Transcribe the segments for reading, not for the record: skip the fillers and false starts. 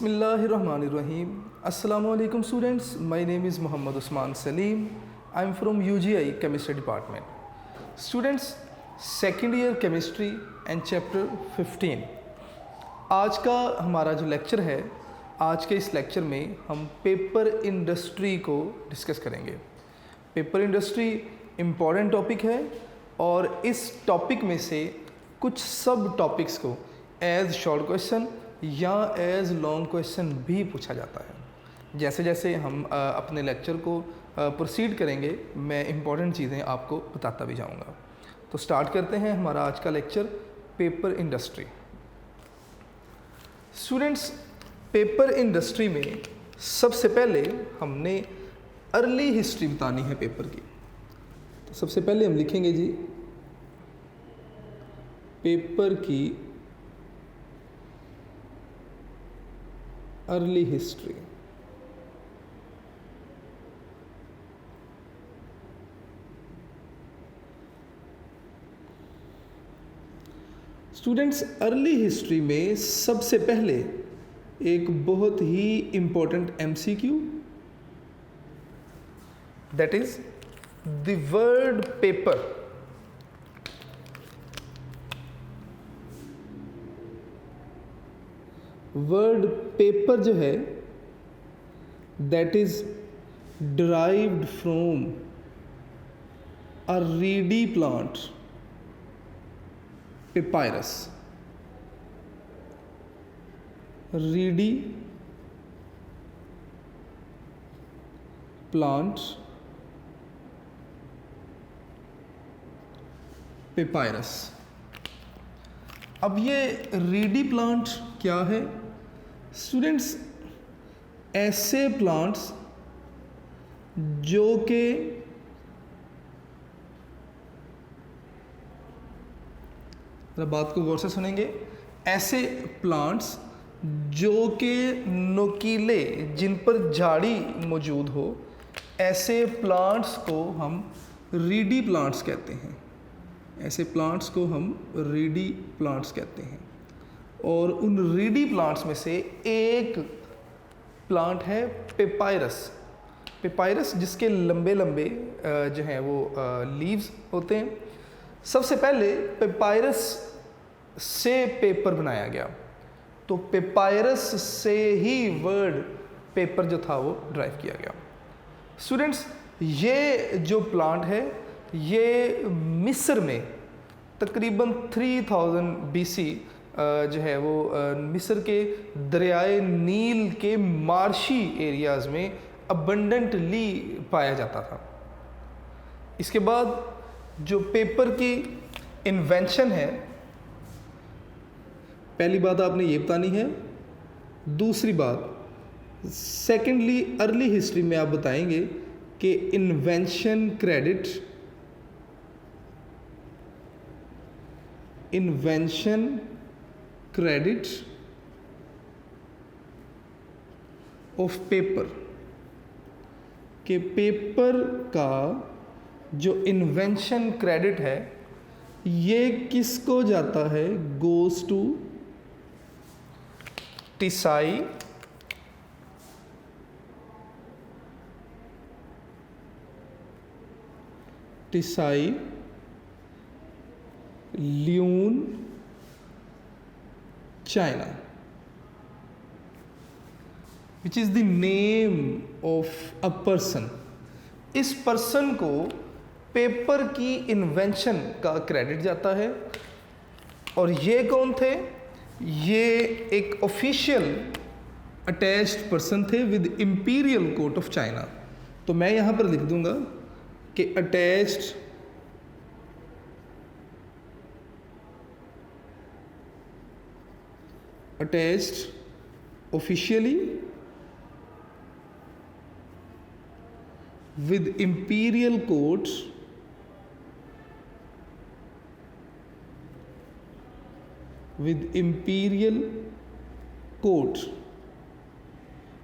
Bismillahirrahmanirrahim. Assalamu alaikum students. My name is Muhammad Usman Salim. I am from UGI Chemistry Department. Students, second year chemistry and chapter 15. आज का हमारा जो lecture है, आज के इस लेक्चर में हम पेपर इंडस्ट्री को डिस्कस करेंगे। पेपर इंडस्ट्री इम्पॉर्टेंट टॉपिक है और इस टॉपिक में से कुछ सब टॉपिक्स को एज शॉर्ट क्वेश्चन या एज लॉन्ग क्वेश्चन भी पूछा जाता है। जैसे जैसे हम अपने लेक्चर को प्रोसीड करेंगे, मैं इम्पॉर्टेंट चीज़ें आपको बताता भी जाऊंगा। तो स्टार्ट करते हैं हमारा आज का lecture, paper industry. Students, paper industry में सबसे पहले हमने अर्ली हिस्ट्री बतानी है पेपर की। तो सबसे पहले हम लिखेंगे जी पेपर की early history. Students, early history में सबसे पहले एक बहुत ही important MCQ, that is the word paper. Word paper जो है that is derived from a reedy plant, papyrus. Reedy plant papyrus. अब ये रीडी प्लांट क्या है? स्टूडेंट्स, ऐसे प्लांट्स जो कि बात को गौर से सुनेंगे, ऐसे प्लांट्स जो कि नुकीले, जिन पर झाड़ी मौजूद हो, ऐसे प्लांट्स को हम रीडी प्लांट्स कहते हैं। ऐसे प्लांट्स को हम रीडी प्लांट्स कहते हैं। और उन रीडी प्लांट्स में से एक प्लांट है पेपायरस। पेपायरस जिसके लंबे लंबे जो हैं वो लीव्स होते हैं। सबसे पहले पेपायरस से पेपर बनाया गया, तो पेपायरस से ही वर्ड पेपर जो था वो ड्राइव किया गया। स्टूडेंट्स, ये जो प्लांट है ये मिस्र में तकरीबन 3000 BC जो है वो मिस्र के दरियाए नील के मार्शी एरियाज़ में अबंडेंटली पाया जाता था। इसके बाद जो पेपर की इन्वेंशन है, पहली बात आपने ये बतानी है। दूसरी बात, सेकेंडली अर्ली हिस्ट्री में आप बताएंगे कि invention credit, invention credit of paper, के पेपर का जो इन्वेंशन क्रेडिट है ये किसको जाता है? Goes to Tsai Lun, China, which is the name of a person. इस पर्सन को पेपर की इन्वेंशन का क्रेडिट जाता है। और ये कौन थे? ये एक ऑफिशियल अटैच्ड पर्सन थे with imperial court of China. तो मैं यहाँ पर लिख दूंगा कि attached officially with imperial court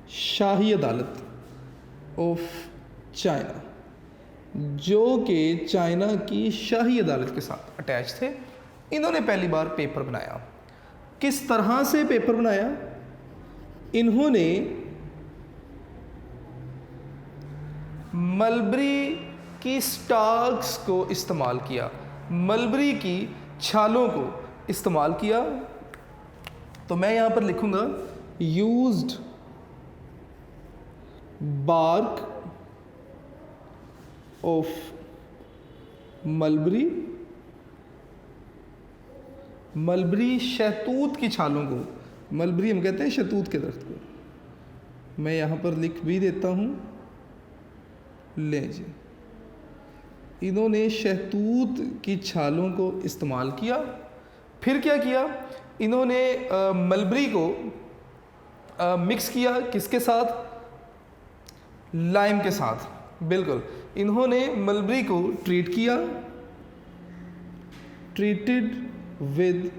शाही अदालत ऑफ चाइना, जो कि चाइना की शाही अदालत के साथ अटैच थे। इन्होंने पहली बार पेपर बनाया। किस तरह से पेपर बनाया? इन्होंने मलबरी की स्टाक्स को इस्तेमाल किया, मलबरी की छालों को इस्तेमाल किया। तो मैं यहाँ पर लिखूँगा used bark of mulberry, mulberry शहतूत की छालों को, मलबरी हम कहते हैं शहतूत के दरख्त को। मैं यहाँ पर लिख भी देता हूँ, ले जी, इन्होंने शहतूत की छालों को इस्तेमाल किया। फिर क्या किया, इन्होंने मलबरी को मिक्स किया, किसके साथ, लाइम के साथ। बिल्कुल, इन्होंने मलबरी को ट्रीट किया, ट्रीटेड विद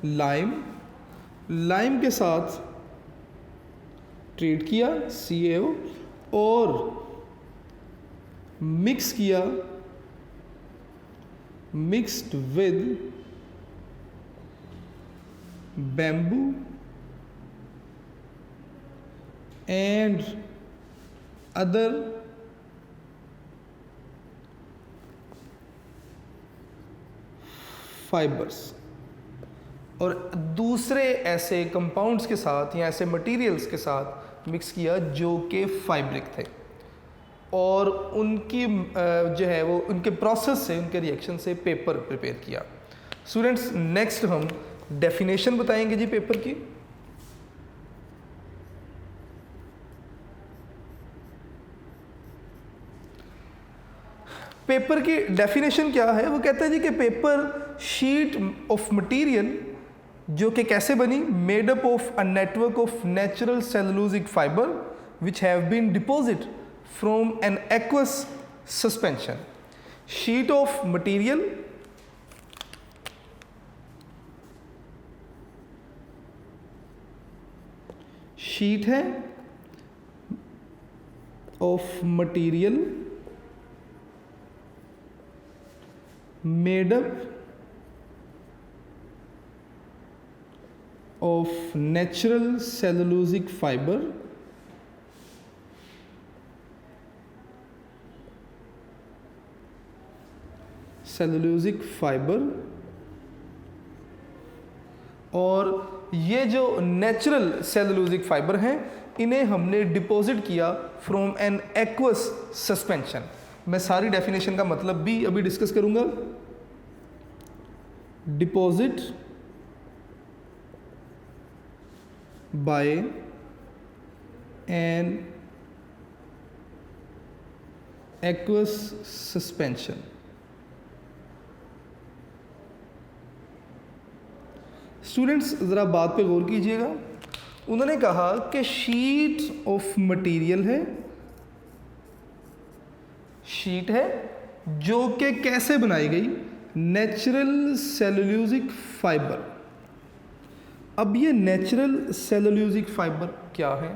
लाइम, लाइम के साथ ट्रीट किया CaO, और मिक्स किया, mixed with bamboo and other fibres, और दूसरे ऐसे कंपाउंड्स के साथ या ऐसे मटेरियल्स के साथ मिक्स किया जो कि फाइब्रिक थे, और उनकी जो है वो उनके प्रोसेस से, उनके रिएक्शन से पेपर प्रिपेयर किया। स्टूडेंट्स, नेक्स्ट हम डेफिनेशन बताएंगे जी पेपर की। पेपर की डेफिनेशन क्या है, वो कहता है जी कि पेपर शीट ऑफ मटेरियल जो कि कैसे बनी, made up of a network of natural cellulosic fibre which have been deposit from an aqueous suspension. Sheet of material sheet है of material made up of natural cellulosic fiber और ये जो natural cellulosic fibre हैं इन्हें हमने deposit किया from an aqueous suspension. मैं सारी डेफिनेशन का मतलब भी अभी डिस्कस करूंगा। Deposit by an aqueous suspension। Students ज़रा बात पे गौर कीजिएगा। उन्होंने कहा कि शीट ऑफ मटेरियल है, शीट है जो कि कैसे बनाई गई, नेचुरल सेलुलोजिक फाइबर। अब ये नेचुरल सेलुलोजिक फाइबर क्या है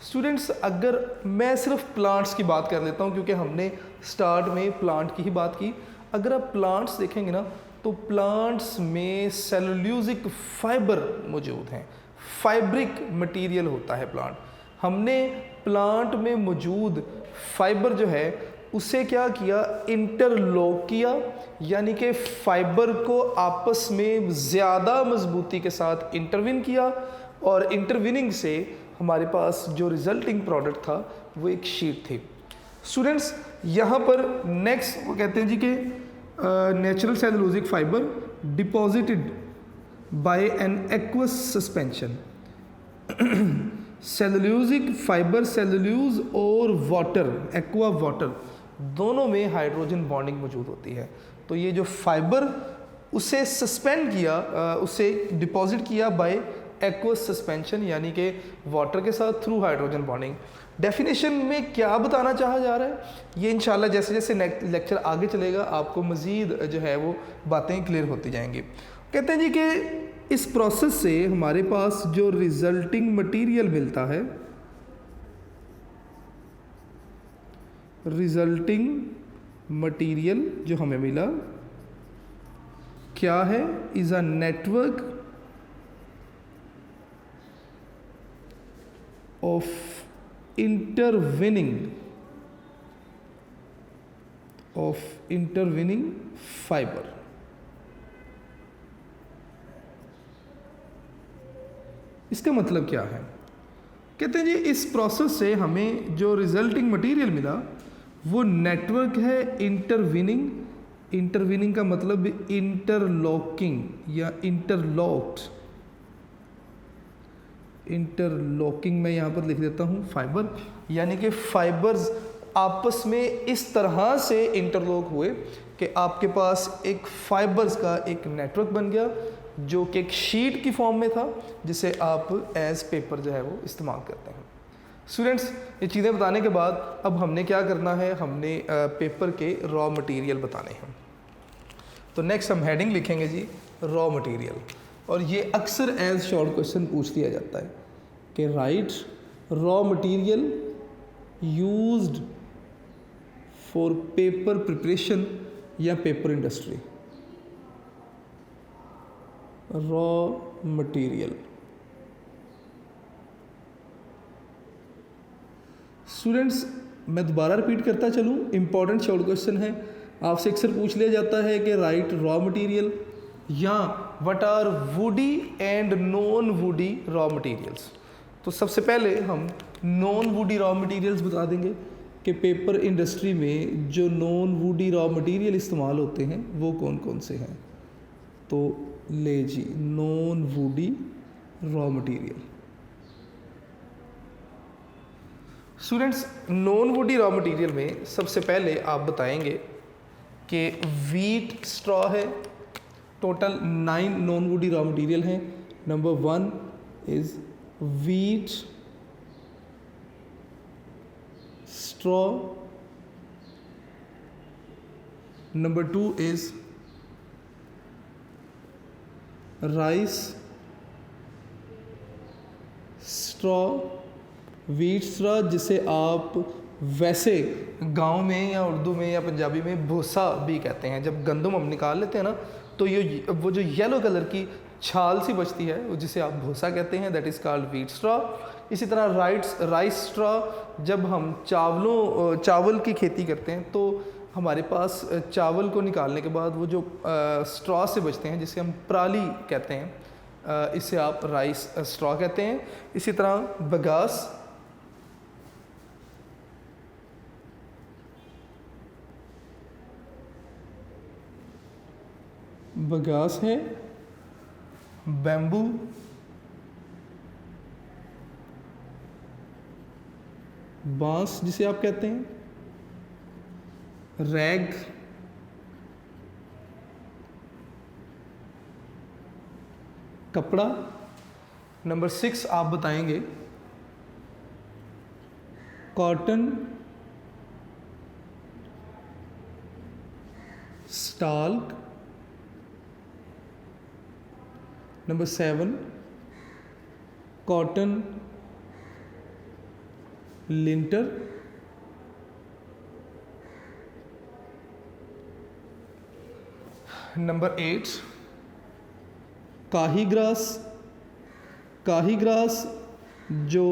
स्टूडेंट्स? अगर मैं सिर्फ प्लांट्स की बात कर लेता हूँ क्योंकि हमने स्टार्ट में प्लांट की ही बात की। अगर आप प्लांट्स देखेंगे ना तो प्लांट्स में सेलुलोजिक फाइबर मौजूद हैं, फाइब्रिक मटेरियल होता है प्लांट। हमने प्लांट में मौजूद फाइबर जो है उसे क्या किया, इंटरलॉक किया, यानी कि फाइबर को आपस में ज़्यादा मजबूती के साथ इंटरविन किया, और इंटरविनिंग से हमारे पास जो रिजल्टिंग प्रोडक्ट था वो एक शीट थी। स्टूडेंट्स यहाँ पर नेक्स्ट वो कहते हैं जी कि natural cellulosic fibre deposited bye N aqueous suspension. Cellulosic fibre, cellulose और वाटर, एक्वा वाटर दोनों में हाइड्रोजन बॉन्डिंग मौजूद होती है। तो ये जो फाइबर उसे सस्पेंड किया, उसे डिपॉजिट किया बाय एक्वस सस्पेंशन, यानी कि वाटर के साथ थ्रू हाइड्रोजन बॉन्डिंग। डेफिनेशन में क्या बताना चाहा जा रहा है ये इंशाल्लाह जैसे जैसे लेक्चर आगे चलेगा आपको मज़ीद जो है वो बातें क्लियर होती जाएंगी। कहते हैं जी कि इस प्रोसेस से हमारे पास जो रिजल्टिंग मटेरियल मिलता है, रिजल्टिंग मटेरियल जो हमें मिला क्या है, is a network of intervening fibre. इसका मतलब क्या है? कहते हैं जी इस प्रोसेस से हमें जो रिजल्टिंग मटेरियल मिला वो नेटवर्क है इंटरविनिंग का मतलब इंटरलॉकिंग या इंटरलॉकिंग मैं यहाँ पर लिख देता हूँ फाइबर, यानी कि फाइबर्स आपस में इस तरह से इंटरलॉक हुए कि आपके पास एक फाइबर्स का एक नेटवर्क बन गया जो कि एक शीट की फॉर्म में था जिसे आप एज पेपर जो है वो इस्तेमाल करते हैं। स्टूडेंट्स, ये चीज़ें बताने के बाद अब हमने क्या करना है, हमने पेपर के रॉ मटेरियल बताने हैं। तो नेक्स्ट हम हेडिंग लिखेंगे जी रॉ मटेरियल, और ये अक्सर एज शॉर्ट क्वेश्चन पूछ दिया जाता है कि right raw material used for paper preparation या paper industry. Raw material. Students, मैं दोबारा रिपीट करता चलूँ, इंपॉर्टेंट शॉर्ट क्वेश्चन है, आपसे अक्सर पूछ लिया जाता है कि राइट रॉ मटेरियल या what are woody and non woody raw materials. तो सबसे पहले हम नॉन वुडी रॉ मटेरियल्स बता देंगे कि पेपर इंडस्ट्री में जो नॉन वुडी रॉ मटेरियल इस्तेमाल होते हैं वो कौन कौन से हैं। तो ले जी non woody raw material. Students, non woody raw material में सबसे पहले आप बताएंगे कि वीट स्ट्रॉ है। Total 9 non woody raw material हैं। Number 1 is wheat straw, number 2 is rice straw, wheat straw जिसे आप वैसे गांव में या उर्दू में या पंजाबी में भूसा भी कहते हैं। जब गंदम हम निकाल लेते हैं ना तो ये वो जो येलो कलर की छाल सी बचती है वो जिसे आप भूसा कहते हैं, that is called wheat straw. इसी तरह राइस स्ट्रॉ, जब हम चावल की खेती करते हैं तो हमारे पास चावल को निकालने के बाद वो जो स्ट्रॉ से बचते हैं जिसे हम पराली कहते हैं, इसे आप राइस स्ट्रॉ कहते हैं। इसी तरह बगास है, बैम्बू, बांस जिसे आप कहते हैं, रैग, कपड़ा। नंबर 6 आप बताएंगे cotton, stalk. Number 7 cotton lintel. Number 8 काही ग्रास जो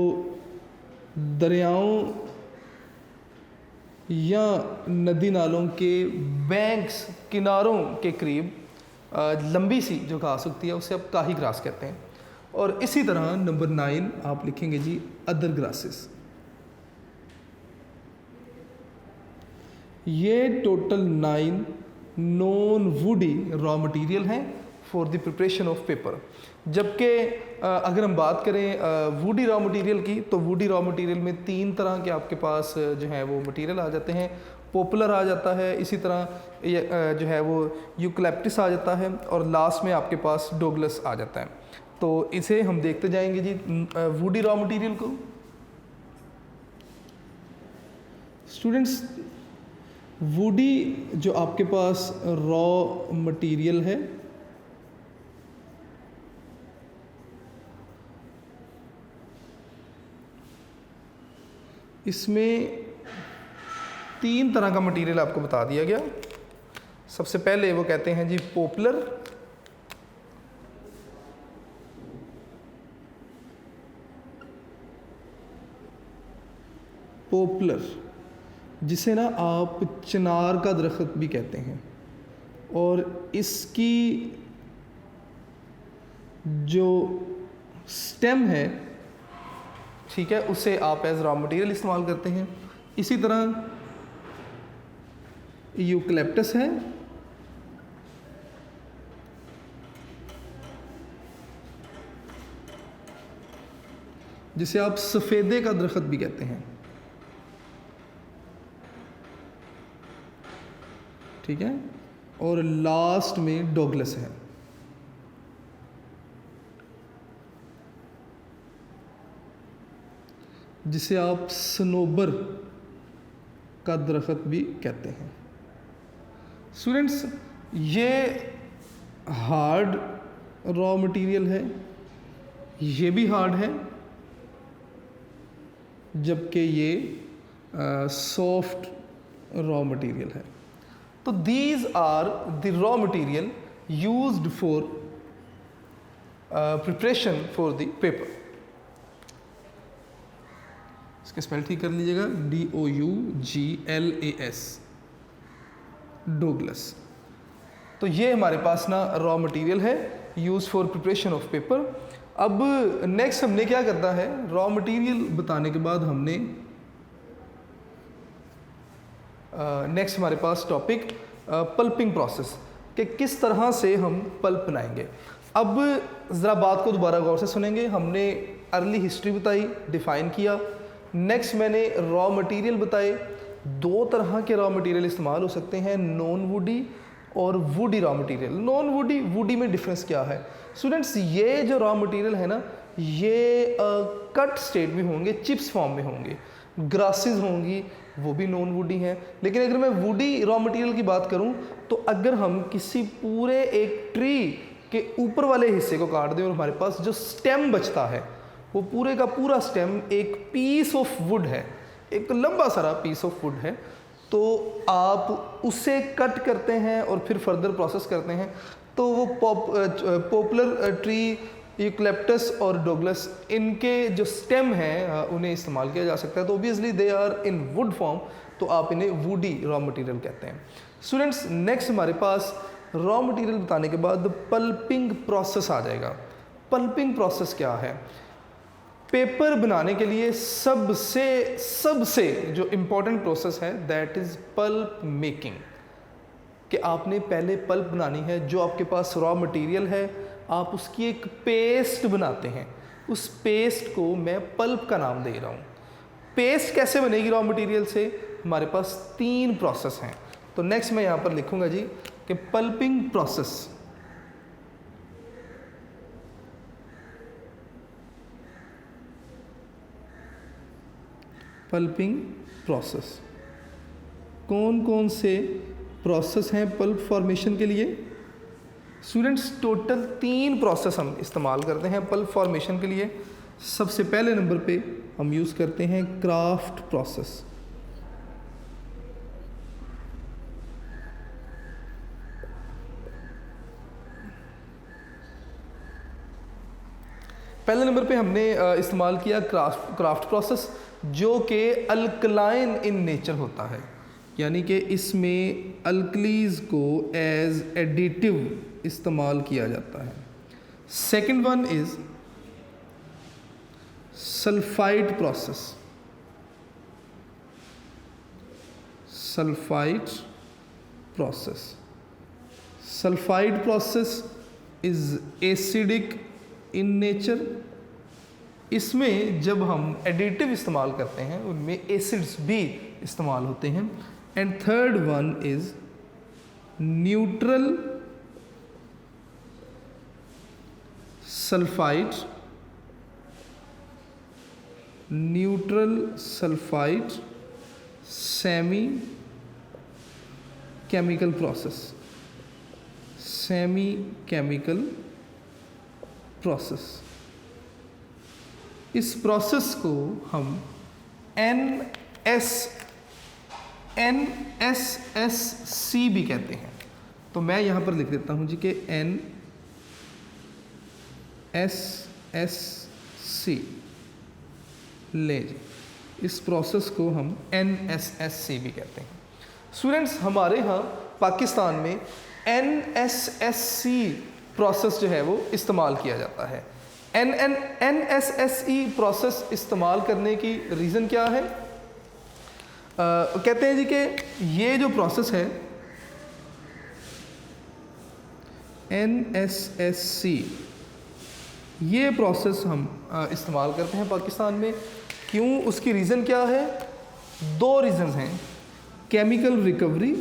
दरियाओं या नदी नालों के बैंक्स किनारों के करीब लंबी सी जो घास उगती है उसे आप काही ग्रास कहते हैं। और इसी तरह नंबर 9 आप लिखेंगे जी अदर ग्रासेस। ये total 9 non woody raw material हैं for the preparation of paper. जबकि अगर हम बात करें वुडी रॉ मटेरियल की, तो वुडी रॉ मटेरियल में 3 तरह के आपके पास जो है वो मटेरियल आ जाते हैं। पॉपुलर आ जाता है, इसी तरह जो है वो यूकलिप्टस आ जाता है, और लास्ट में आपके पास डोगलस आ जाता है। तो इसे हम देखते जाएंगे जी वुडी रॉ मटेरियल को। स्टूडेंट्स, वुडी जो आपके पास रॉ मटेरियल है इसमें 3 तरह का मटेरियल आपको बता दिया गया। सबसे पहले वो कहते हैं जी पॉपुलर, पोपलर, जिसे ना आप चिनार का दरख्त भी कहते हैं, और इसकी जो स्टेम है, ठीक है, उसे आप एज रॉ मटेरियल इस्तेमाल करते हैं। इसी तरह यूकलिप्टस है, जिसे आप सफ़ेदे का दरख्त भी कहते हैं, ठीक है। और लास्ट में डोगलस है। जिसे आप सनोबर का दरख्त भी कहते हैं। स्टूडेंट्स, ये हार्ड रॉ मटेरियल है, ये भी हार्ड है, जबकि ये सॉफ्ट रॉ मटेरियल है। तो these are the raw material used for preparation for the paper. इसके स्पेल ठीक कर लीजिएगा, DOUGLAS, डोगलस। तो ये हमारे पास ना रॉ मटेरियल है use for preparation of paper. अब नेक्स्ट हमने क्या करना है, रॉ मटेरियल बताने के बाद हमने नेक्स्ट हमारे पास टॉपिक पल्पिंग प्रोसेस, कि किस तरह से हम पल्प बनाएंगे। अब ज़रा बात को दोबारा गौर से सुनेंगे। हमने अर्ली हिस्ट्री बताई, डिफ़ाइन किया। नेक्स्ट मैंने रॉ मटेरियल बताए। दो तरह के रॉ मटेरियल इस्तेमाल हो सकते हैं, नॉन वुडी और woody raw material. Non woody, woody में डिफरेंस क्या है स्टूडेंट्स? ये जो रॉ मटेरियल है ना, ये कट स्टेट में होंगे, चिप्स फॉर्म में होंगे, ग्रासेस होंगी, वो भी नॉन वुडी हैं। लेकिन अगर मैं वुडी रॉ मटेरियल की बात करूं, तो अगर हम किसी पूरे एक ट्री के ऊपर वाले हिस्से को काट दें और हमारे पास जो स्टेम बचता है, वो पूरे का पूरा स्टेम एक पीस ऑफ वुड है, एक लंबा सारा पीस ऑफ वुड है, तो आप उसे कट करते हैं और फिर फर्दर प्रोसेस करते हैं, तो वो पॉपुलर ट्री, यूकलिप्टस और डोगलस, इनके जो स्टेम हैं उन्हें इस्तेमाल किया जा सकता है। तो obviously they are in wood form, तो आप इन्हें वुडी रॉ मटेरियल कहते हैं। स्टूडेंट्स, नेक्स्ट हमारे पास रॉ मटेरियल बताने के बाद पल्पिंग प्रोसेस आ जाएगा। पल्पिंग प्रोसेस क्या है? पेपर बनाने के लिए सबसे जो इम्पोर्टेंट प्रोसेस है, दैट इज़ पल्प मेकिंग। कि आपने पहले पल्प बनानी है, जो आपके पास रॉ मटेरियल है आप उसकी एक पेस्ट बनाते हैं। उस पेस्ट को मैं पल्प का नाम दे रहा हूँ। पेस्ट कैसे बनेगी रॉ मटेरियल से? हमारे पास 3 प्रोसेस हैं। तो नेक्स्ट मैं यहाँ पर लिखूँगा जी कि पल्पिंग प्रोसेस, पल्पिंग प्रोसेस, कौन कौन से प्रोसेस हैं पल्प फॉर्मेशन के लिए? स्टूडेंट्स, टोटल 3 प्रोसेस हम इस्तेमाल करते हैं पल्प फॉर्मेशन के लिए। सबसे पहले नंबर पे हम यूज़ करते हैं क्राफ्ट प्रोसेस। पहले नंबर पे हमने इस्तेमाल किया क्राफ्ट प्रोसेस, जो कि अल्कलाइन इन नेचर होता है, यानी कि इसमें अल्कलीज को एज एडिटिव इस्तेमाल किया जाता है। Second one is sulphide process. Sulphide process is acidic in nature. इसमें जब हम एडिटिव इस्तेमाल करते हैं, उनमें एसिड्स भी इस्तेमाल होते हैं। And third one is neutral sulphide semi chemical process. इस प्रोसेस को हम NSSC भी कहते हैं। तो मैं यहाँ पर लिख देता हूँ जी कि NSSC ले जी। इस प्रोसेस को हम NSSC भी कहते हैं। स्टूडेंट्स, हमारे यहाँ पाकिस्तान में NSSC प्रोसेस जो है वो इस्तेमाल किया जाता है। NSSC प्रोसेस इस्तेमाल करने की रीज़न क्या है? कहते हैं जी कि ये जो प्रोसेस है NSSC, ये प्रोसेस हम इस्तेमाल करते हैं पाकिस्तान में। क्यों? उसकी रीज़न क्या है? दो रीज़न्स हैं। केमिकल रिकवरी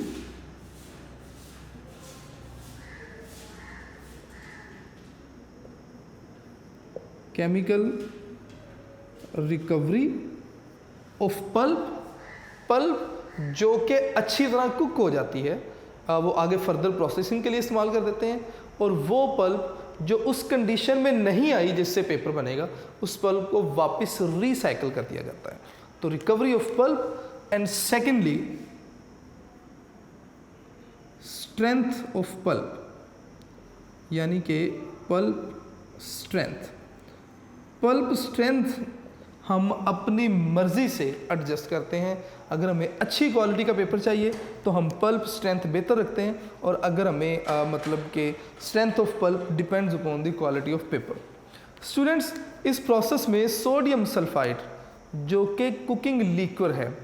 ऑफ पल्प जो कि अच्छी तरह कुक हो जाती है, वो आगे फर्दर प्रोसेसिंग के लिए इस्तेमाल कर देते हैं। और वो पल्प जो उस कंडीशन में नहीं आई जिससे पेपर बनेगा, उस पल्प को वापस रिसाइकल कर दिया जाता है। तो recovery of pulp. And secondly strength of pulp, यानी कि पल्प स्ट्रेंथ। पल्प स्ट्रेंथ हम अपनी मर्ज़ी से एडजस्ट करते हैं। अगर हमें अच्छी क्वालिटी का पेपर चाहिए तो हम पल्प स्ट्रेंथ बेहतर रखते हैं, और अगर हमें मतलब कि strength of pulp depends upon the quality of paper. Students, इस प्रोसेस में सोडियम सल्फाइड जो कि कुकिंग लिक्विड है,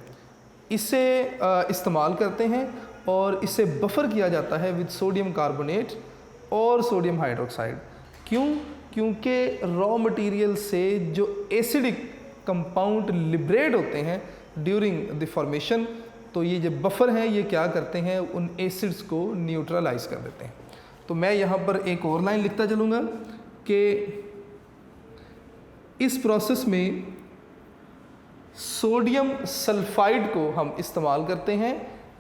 इसे इस्तेमाल करते हैं और इसे बफर किया जाता है विद सोडियम कार्बोनेट और सोडियम हाइड्रोक्साइड। क्यों? क्योंकि रॉ मटेरियल से जो एसिडिक कंपाउंड लिबरेट होते हैं ड्यूरिंग द फॉर्मेशन, तो ये जो बफर हैं ये क्या करते हैं, उन एसिड्स को न्यूट्रलाइज कर देते हैं। तो मैं यहाँ पर एक और लाइन लिखता चलूँगा कि इस प्रोसेस में सोडियम सल्फाइड को हम इस्तेमाल करते हैं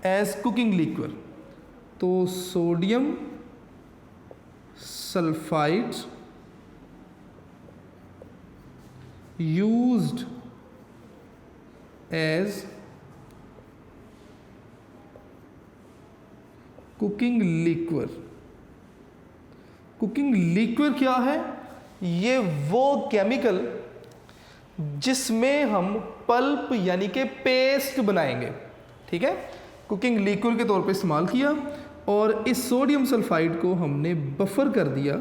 एज कुकिंग लिक्विड। तो sodium sulphide used as cooking liquid. Cooking liquid क्या है? ये वो केमिकल जिसमें हम पल्प यानी कि पेस्ट बनाएंगे। ठीक है, कुकिंग लिक्विड के तौर पे इस्तेमाल किया, और इस सोडियम सल्फाइड को हमने बफर कर दिया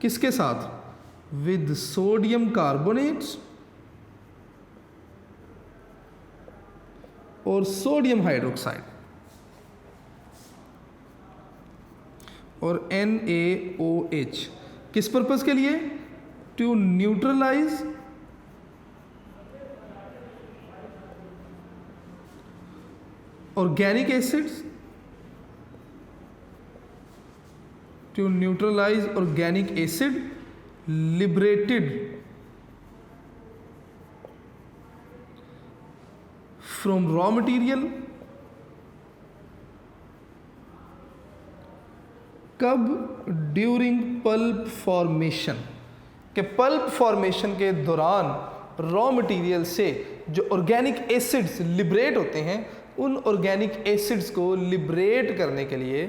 किसके साथ? विद सोडियम कार्बोनेट्स और सोडियम हाइड्रोक्साइड और NaOH। किस पर्पस के लिए? To neutralize organic acids, to neutralize organic acid liberated from raw material। कब? During pulp formation. के पल्प फॉर्मेशन के दौरान रॉ मटेरियल से जो ऑर्गेनिक एसिड्स लिबरेट होते हैं, उन ऑर्गेनिक एसिड्स को लिबरेट करने के लिए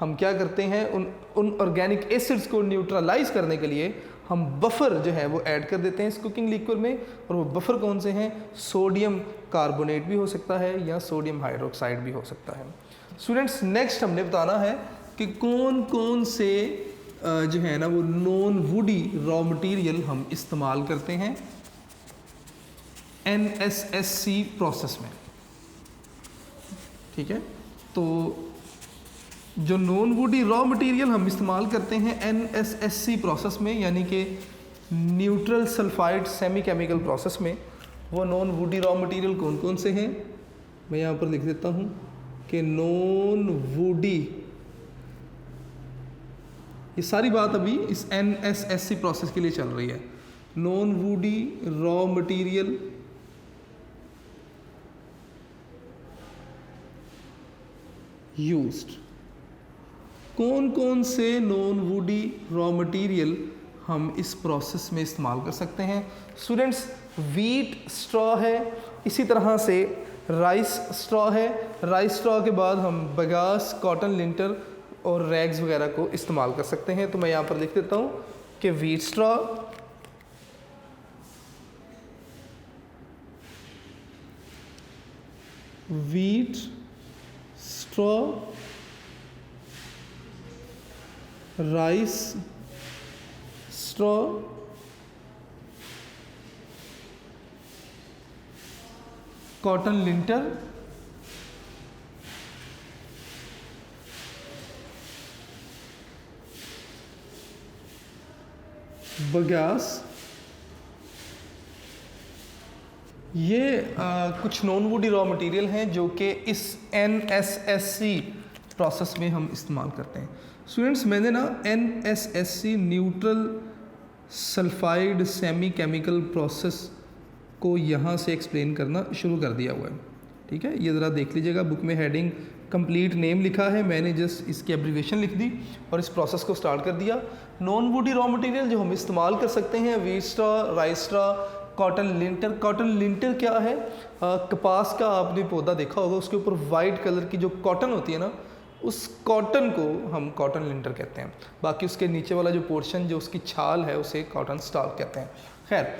हम क्या करते हैं, उन ऑर्गेनिक एसिड्स को न्यूट्रलाइज करने के लिए हम बफर जो है वो ऐड कर देते हैं इस कुकिंग लिक्विड में। और वो बफर कौन से हैं? सोडियम कार्बोनेट भी हो सकता है या सोडियम हाइड्रोक्साइड भी हो सकता है। स्टूडेंट्स, नेक्स्ट हमने बताना है कि कौन कौन से जो है ना वो नॉन वुडी रॉ मटेरियल हम इस्तेमाल करते हैं NSSC प्रोसेस में। ठीक है, तो जो नॉन वुडी रॉ मटेरियल हम इस्तेमाल करते हैं NSSC प्रोसेस में, यानी कि neutral sulphide semi chemical process में, वो नॉन वुडी रॉ मटेरियल कौन कौन से हैं? मैं यहाँ पर लिख देता हूँ कि नॉन वुडी, ये सारी बात अभी इस NSSC प्रोसेस के लिए चल रही है। Non woody raw material used. कौन कौन से नॉन वुडी रॉ मटेरियल हम इस प्रोसेस में इस्तेमाल कर सकते हैं? स्टूडेंट्स, वीट स्ट्रॉ है, इसी तरह से राइस स्ट्रॉ है। राइस स्ट्रॉ के बाद हम बगास, कॉटन लिंटर और रैग्स वगैरह को इस्तेमाल कर सकते हैं। तो मैं यहाँ पर लिख देता हूँ कि wheat straw, wheat, straw, rice, straw, cotton linter, bagasse। ये कुछ नॉन वुडी रॉ मटेरियल हैं जो कि इस NSSC प्रोसेस में हम इस्तेमाल करते हैं। स्टूडेंट्स, मैंने ना NSSC neutral sulphide semi chemical process को यहाँ से एक्सप्लेन करना शुरू कर दिया हुआ है। ठीक है, ये ज़रा देख लीजिएगा, बुक में हेडिंग कंप्लीट नेम लिखा है, मैंने जस्ट इसकी एब्रीविएशन लिख दी और इस प्रोसेस को स्टार्ट कर दिया। नॉन वुडी रॉ मटेरियल जो हम इस्तेमाल कर सकते हैं, wheat straw, rice straw, cotton lintel. Cotton lintel क्या है? कपास का आपने पौधा देखा होगा, उसके ऊपर वाइट कलर की जो कॉटन होती है ना, उस कॉटन को हम कॉटन लिंटर कहते हैं। बाकी उसके नीचे वाला जो पोर्शन, जो उसकी छाल है, उसे कॉटन स्टार्क कहते हैं। खैर,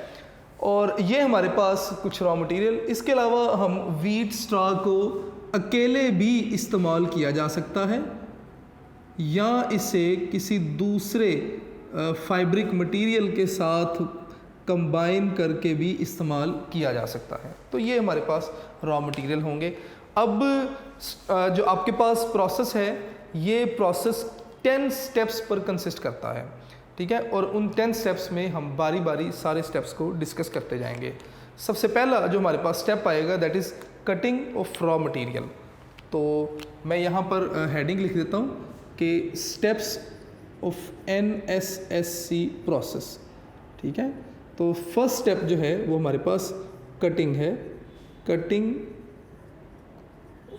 और ये हमारे पास कुछ रॉ मटेरियल। इसके अलावा हम व्हीट स्ट्रॉ को अकेले भी इस्तेमाल किया जा सकता है या इसे किसी दूसरे फाइब्रिक मटेरियल के साथ कंबाइन करके भी इस्तेमाल किया जा सकता है। तो ये हमारे पास रॉ मटेरियल होंगे। अब जो आपके पास प्रोसेस है, ये प्रोसेस 10 स्टेप्स पर कंसिस्ट करता है। ठीक है, और उन 10 स्टेप्स में हम बारी बारी सारे स्टेप्स को डिस्कस करते जाएंगे। सबसे पहला जो हमारे पास स्टेप आएगा, that is cutting of raw material. तो मैं यहाँ पर हेडिंग लिख देता हूँ कि स्टेप्स ऑफ NSSC प्रोसेस। ठीक है, तो फर्स्ट स्टेप जो है वो हमारे पास कटिंग है, कटिंग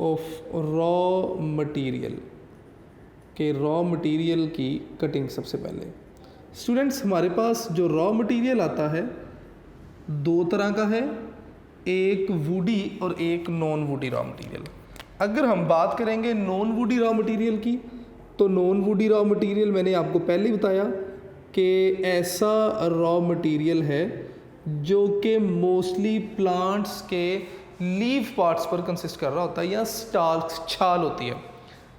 ऑफ रॉ मटेरियल, के रॉ मटेरियल की कटिंग सबसे पहले। स्टूडेंट्स, हमारे पास जो रॉ मटेरियल आता है दो तरह का है, एक वुडी और एक नॉन वुडी रॉ मटेरियल। अगर हम बात करेंगे नॉन वुडी रॉ मटेरियल की, तो नॉन वुडी रॉ मटेरियल मैंने आपको पहले ही बताया कि ऐसा रॉ मटेरियल है जो कि मोस्टली प्लांट्स के लीफ पार्ट्स पर कंसिस्ट कर रहा होता है या स्टार्च, छाल होती है।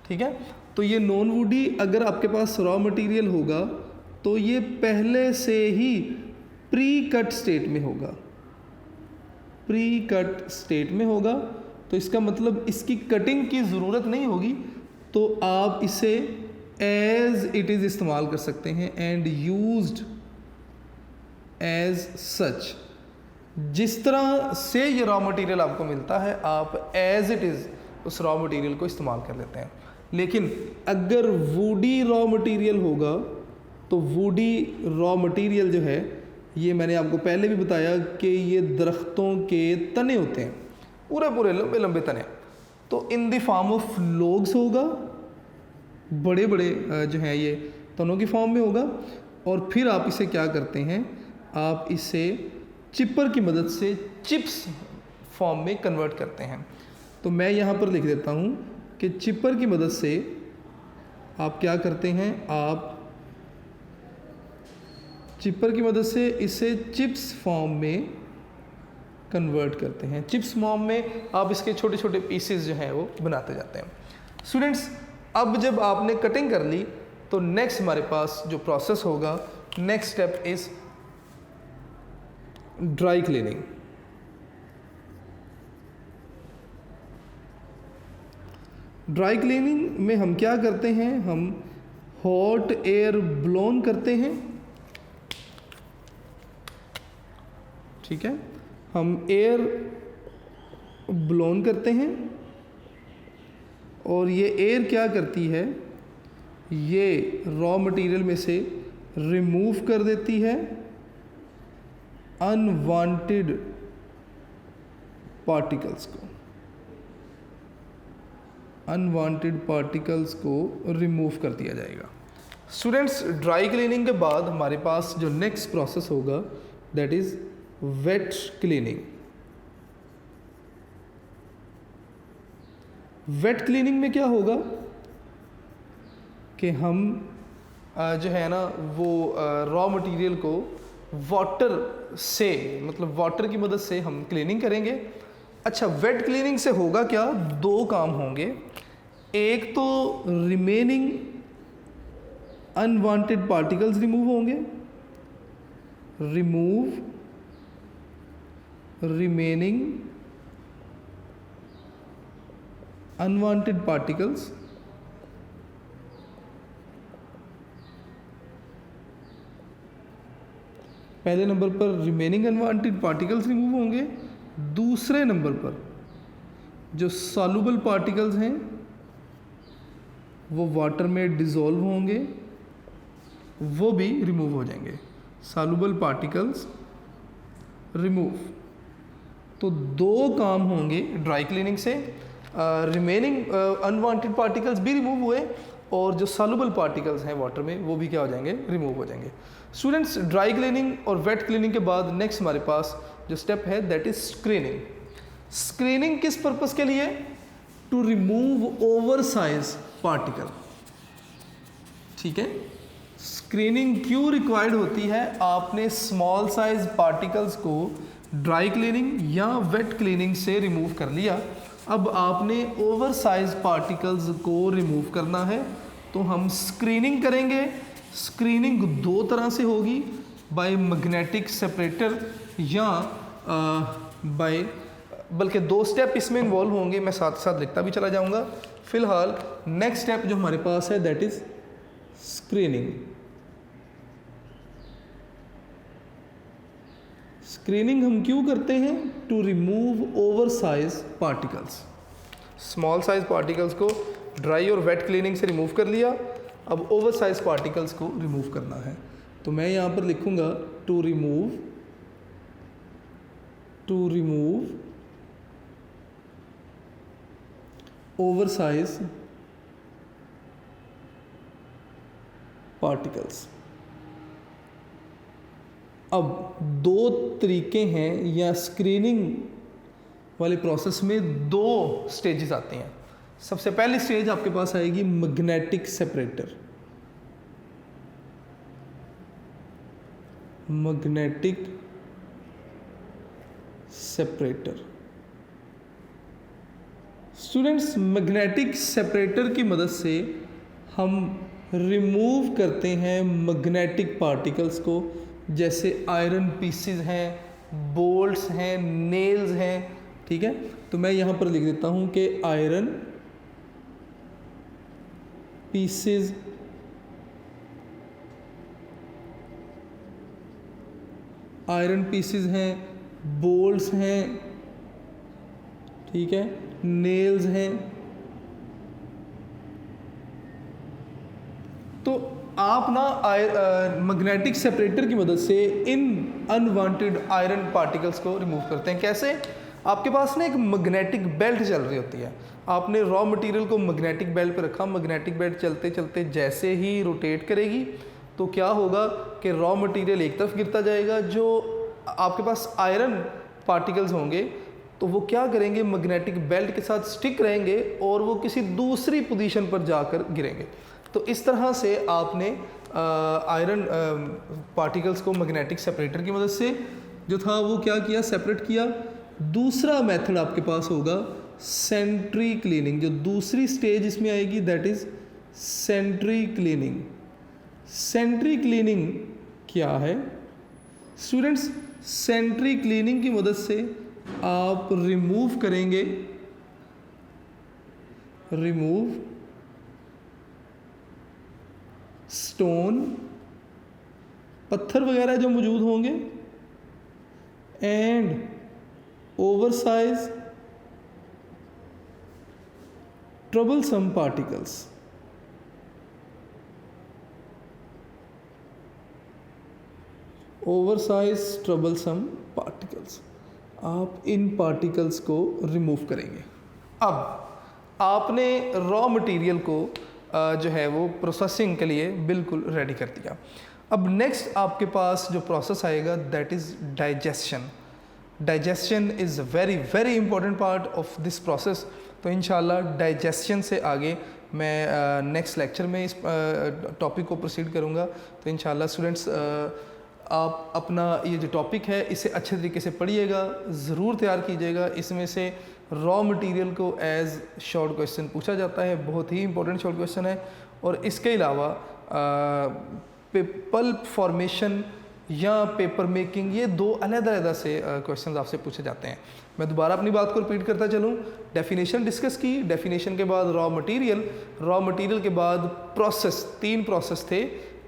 ठीक है, तो ये नॉन वुडी अगर आपके पास रॉ मटेरियल होगा तो ये पहले से ही प्री कट स्टेट में होगा, प्री कट स्टेट में होगा। तो इसका मतलब इसकी कटिंग की ज़रूरत नहीं होगी, तो आप इसे एज इट इज़ इस्तेमाल कर सकते हैं एंड यूज्ड एज सच। जिस तरह से ये रॉ मटेरियल आपको मिलता है, आप एज इट इज़ उस रॉ मटेरियल को इस्तेमाल कर लेते हैं। लेकिन अगर वुडी रॉ मटेरियल होगा तो वुडी रॉ मटेरियल जो है, ये मैंने आपको पहले भी बताया कि ये दरख्तों के तने होते हैं, पूरे पूरे लंबे लंबे तने। तो in the form of logs होगा, बड़े बड़े जो हैं ये तनों की फॉर्म में होगा। और फिर आप इसे क्या करते हैं, आप इसे चिपर की मदद से चिप्स फॉर्म में कन्वर्ट करते हैं। तो मैं यहाँ पर लिख देता हूँ कि चिपर की मदद से आप क्या करते हैं, आप चिपर की मदद से इसे चिप्स फॉर्म में कन्वर्ट करते हैं। चिप्स फॉर्म में आप इसके छोटे छोटे पीसेस जो हैं वो बनाते जाते हैं। स्टूडेंट्स, अब जब आपने कटिंग कर ली तो नेक्स्ट हमारे पास जो प्रोसेस होगा, next step is dry cleaning. Dry cleaning में हम क्या करते हैं, हम हॉट एयर ब्लोन करते हैं। ठीक है, हम एयर ब्लोन करते हैं और ये एयर क्या करती है, ये रॉ मटेरियल में से रिमूव कर देती है अनवांटेड पार्टिकल्स को, अनवांटेड पार्टिकल्स को रिमूव कर दिया जाएगा। स्टूडेंट्स, ड्राई क्लीनिंग के बाद हमारे पास जो नेक्स्ट प्रोसेस होगा, that is wet cleaning. Wet cleaning में क्या होगा कि हम जो है ना वो रॉ मटेरियल को वाटर से, मतलब वाटर की मदद से हम क्लीनिंग करेंगे। अच्छा, वेट क्लीनिंग से होगा क्या, दो काम होंगे। एक तो रिमेनिंग अनवांटेड पार्टिकल्स रिमूव होंगे, रिमूव रिमेनिंग अनवांटेड पार्टिकल्स, पहले नंबर पर रिमेनिंग अनवांटेड पार्टिकल्स रिमूव होंगे। दूसरे नंबर पर जो सॉल्युबल पार्टिकल्स हैं वो वाटर में डिज़ोल्व होंगे, वो भी रिमूव हो जाएंगे। सॉल्युबल पार्टिकल्स रिमूव, तो दो काम होंगे ड्राई क्लीनिंग से। रिमेनिंग अनवांटेड पार्टिकल्स भी रिमूव हुए और जो सॉल्युबल पार्टिकल्स हैं वाटर में वो भी क्या हो जाएंगे, रिमूव हो जाएंगे। स्टूडेंट्स, ड्राई क्लीनिंग और वेट क्लीनिंग के बाद नेक्स्ट हमारे पास जो स्टेप है दैट इज स्क्रीनिंग। स्क्रीनिंग किस पर्पस के लिए, to remove over size particle. ठीक है, स्क्रीनिंग क्यों रिक्वायर्ड होती है, आपने स्मॉल साइज पार्टिकल्स को ड्राई क्लीनिंग या वेट क्लीनिंग से रिमूव कर लिया, अब आपने ओवर साइज पार्टिकल्स को रिमूव करना है, तो हम स्क्रीनिंग करेंगे। स्क्रीनिंग दो तरह से होगी, बाय मैग्नेटिक सेपरेटर या बाय, बल्कि दो स्टेप इसमें इन्वॉल्व होंगे, मैं साथ साथ लिखता भी चला जाऊंगा। फिलहाल नेक्स्ट स्टेप जो हमारे पास है दैट इज स्क्रीनिंग। स्क्रीनिंग हम क्यों करते हैं, to remove over size particles. Small size particles को ड्राई और वेट क्लीनिंग से रिमूव कर लिया, अब ओवर साइज पार्टिकल्स को रिमूव करना है, तो मैं यहाँ पर लिखूंगा to remove over size particles. अब दो तरीके हैं, या स्क्रीनिंग वाले प्रोसेस में दो स्टेजेस आते हैं। सबसे पहली स्टेज आपके पास आएगी magnetic separator. Magnetic separator. Students, magnetic separator की मदद से हम रिमूव करते हैं मैग्नेटिक पार्टिकल्स को, जैसे आयरन पीसेस हैं, बोल्ट्स हैं, नेल्स हैं। ठीक है, तो मैं यहाँ पर लिख देता हूँ कि आयरन पीसेस हैं, बोल्ट्स हैं, ठीक है, नेल्स हैं। तो आप ना मैग्नेटिक सेपरेटर की मदद से इन अनवांटेड आयरन पार्टिकल्स को रिमूव करते हैं। कैसे, आपके पास ना एक मैग्नेटिक बेल्ट चल रही होती है, आपने रॉ मटेरियल को मैग्नेटिक बेल्ट पे रखा, मैग्नेटिक बेल्ट चलते चलते जैसे ही रोटेट करेगी तो क्या होगा कि रॉ मटेरियल एक तरफ गिरता जाएगा, जो आपके पास आयरन पार्टिकल्स होंगे तो वो क्या करेंगे, मैग्नेटिक बेल्ट के साथ स्टिक रहेंगे और वो किसी दूसरी पोजीशन पर जाकर गिरेंगे। तो इस तरह से आपने आयरन पार्टिकल्स को मैग्नेटिक सेपरेटर की मदद से जो था वो क्या किया, सेपरेट किया। दूसरा मेथड आपके पास होगा सेंट्री क्लीनिंग, जो दूसरी स्टेज इसमें आएगी that is sentry cleaning. Sentry cleaning क्या है स्टूडेंट्स, सेंट्री क्लीनिंग की मदद से आप रिमूव करेंगे, स्टोन, पत्थर वगैरह जो मौजूद होंगे, and oversize troublesome particles. Oversize troublesome particles, आप इन पार्टिकल्स को रिमूव करेंगे। अब आपने रॉ मटेरियल को जो है वो प्रोसेसिंग के लिए बिल्कुल रेडी कर दिया। अब नेक्स्ट आपके पास जो प्रोसेस आएगा that is digestion. Digestion is very very important part of this process. तो इंशाल्लाह डाइजेशन से आगे मैं नेक्स्ट लेक्चर में इस टॉपिक को प्रोसीड करूँगा। तो इंशाल्लाह स्टूडेंट्स आप अपना ये जो टॉपिक है इसे अच्छे तरीके से पढ़िएगा, ज़रूर तैयार कीजिएगा। इसमें से रॉ मटेरियल को एज शॉर्ट क्वेश्चन पूछा जाता है, बहुत ही इंपॉर्टेंट शॉर्ट क्वेश्चन है। और इसके अलावा पल्प फॉर्मेशन या पेपर मेकिंग, ये दो अलग-अलग से क्वेश्चंस आपसे पूछे जाते हैं। मैं दोबारा अपनी बात को रिपीट करता चलूँ। डेफिनेशन डिस्कस की, डेफिनेशन के बाद रॉ मटेरियल के बाद प्रोसेस, 3 प्रोसेस थे,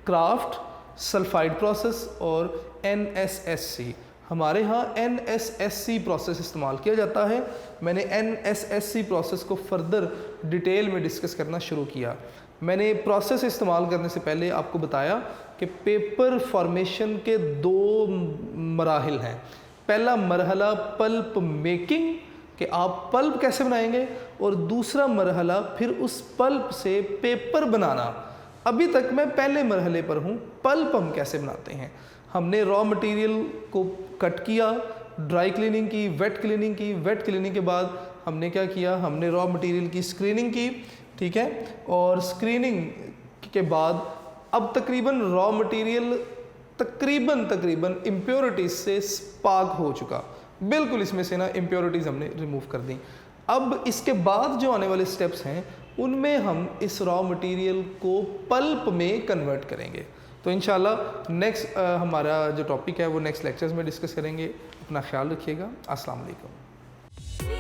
क्राफ्ट, सल्फाइड प्रोसेस और NSSC। हमारे यहाँ NSSC प्रोसेस इस्तेमाल किया जाता है। मैंने NSSC प्रोसेस को फर्दर डिटेल में डिस्कस करना शुरू किया। मैंने प्रोसेस इस्तेमाल करने से पहले आपको बताया कि पेपर फॉर्मेशन के 2 मराहिल हैं। पहला मरहला पल्प मेकिंग, कि आप पल्प कैसे बनाएंगे, और दूसरा मरहला फिर उस पल्प से पेपर बनाना। अभी तक मैं पहले मरहले पर हूँ, पल्प हम कैसे बनाते हैं। हमने रॉ मटेरियल को कट किया, ड्राई क्लीनिंग की, वेट क्लीनिंग की। वेट क्लीनिंग के बाद हमने क्या किया, हमने रॉ मटेरियल की स्क्रीनिंग की, ठीक है। और स्क्रीनिंग के बाद अब तकरीबन रॉ मटेरियल तकरीबन इम्प्योरिटीज़ से पाक हो चुका, बिल्कुल इसमें से ना इम्प्योरिटीज़ हमने रिमूव कर दी। अब इसके बाद जो आने वाले स्टेप्स हैं उनमें हम इस रॉ मटेरियल को पल्प में कन्वर्ट करेंगे। तो इंशाल्लाह नेक्स्ट हमारा जो टॉपिक है वो नेक्स्ट लेक्चर्स में डिस्कस करेंगे। अपना ख्याल रखिएगा। अस्सलाम वालेकुम।